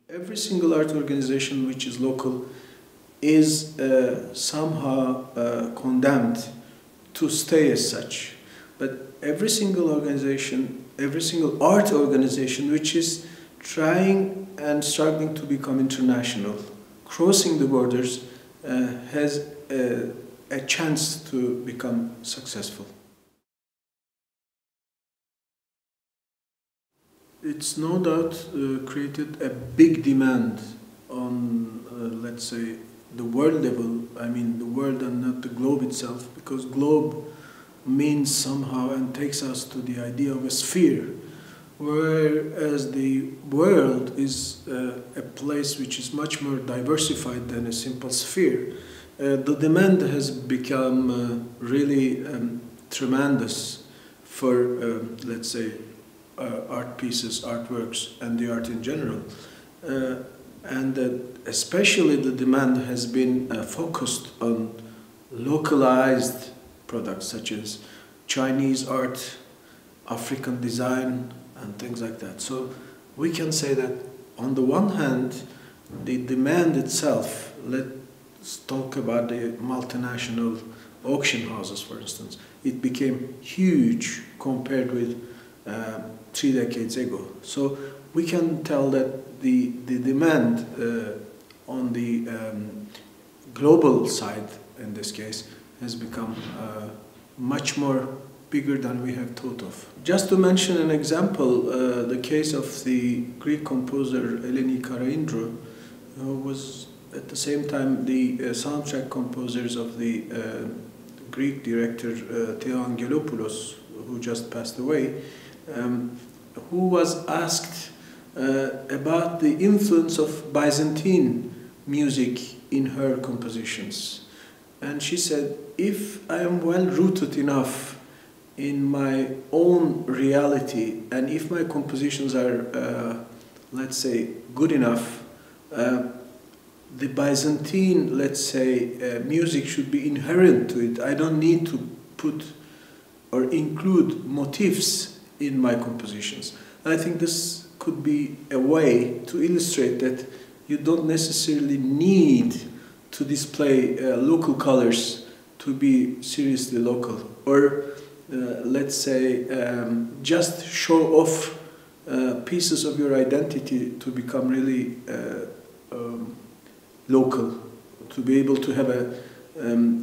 Every single art organization which is local is somehow condemned to stay as such. But every single organization, every single art organization which is trying and struggling to become international, crossing the borders, has a chance to become successful. It's no doubt created a big demand on, let's say, the world level. I mean the world and not the globe itself, because globe means somehow and takes us to the idea of a sphere, whereas the world is a place which is much more diversified than a simple sphere. The demand has become really tremendous for, let's say, art pieces, artworks, and the art in general. And especially the demand has been focused on localized products such as Chinese art, African design, and things like that. So we can say that on the one hand, the demand itself, let's talk about the multinational auction houses, for instance, it became huge compared with 3 decades ago. So we can tell that the demand on the global side, in this case, has become much more bigger than we have thought of. Just to mention an example, the case of the Greek composer Eleni Karaindrou, who was at the same time the soundtrack composers of the Greek director Theo Angelopoulos, who just passed away, who was asked about the influence of Byzantine music in her compositions. And she said, if I am well rooted enough in my own reality, and if my compositions are, let's say, good enough, the Byzantine, let's say, music should be inherent to it. I don't need to put or include motifs in my compositions. And I think this could be a way to illustrate that you don't necessarily need to display local colors to be seriously local, or let's say just show off pieces of your identity to become really local, to be able to have a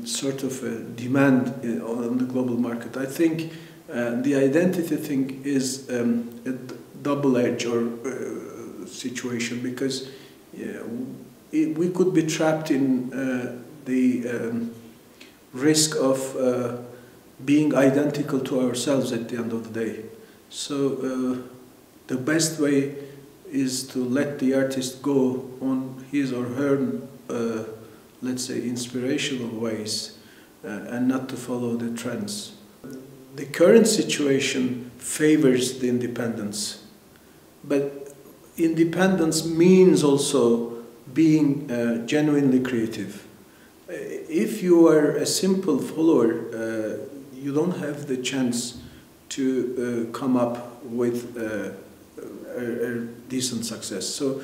sort of a demand on the global market. I think the identity thing is a double-edged situation, because we could be trapped in the risk of being identical to ourselves at the end of the day. So the best way is to let the artist go on his or her, let's say, inspirational ways, and not to follow the trends. The current situation favors the independence, but independence means also being genuinely creative. If you are a simple follower, you don't have the chance to come up with a decent success. So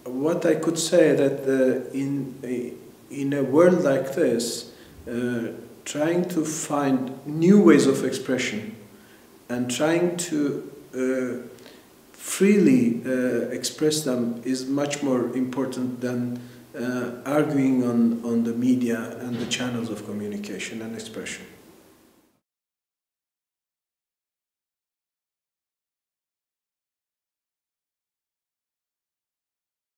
what I could say that in a world like this, trying to find new ways of expression and trying to freely express them is much more important than arguing on the media and the channels of communication and expression.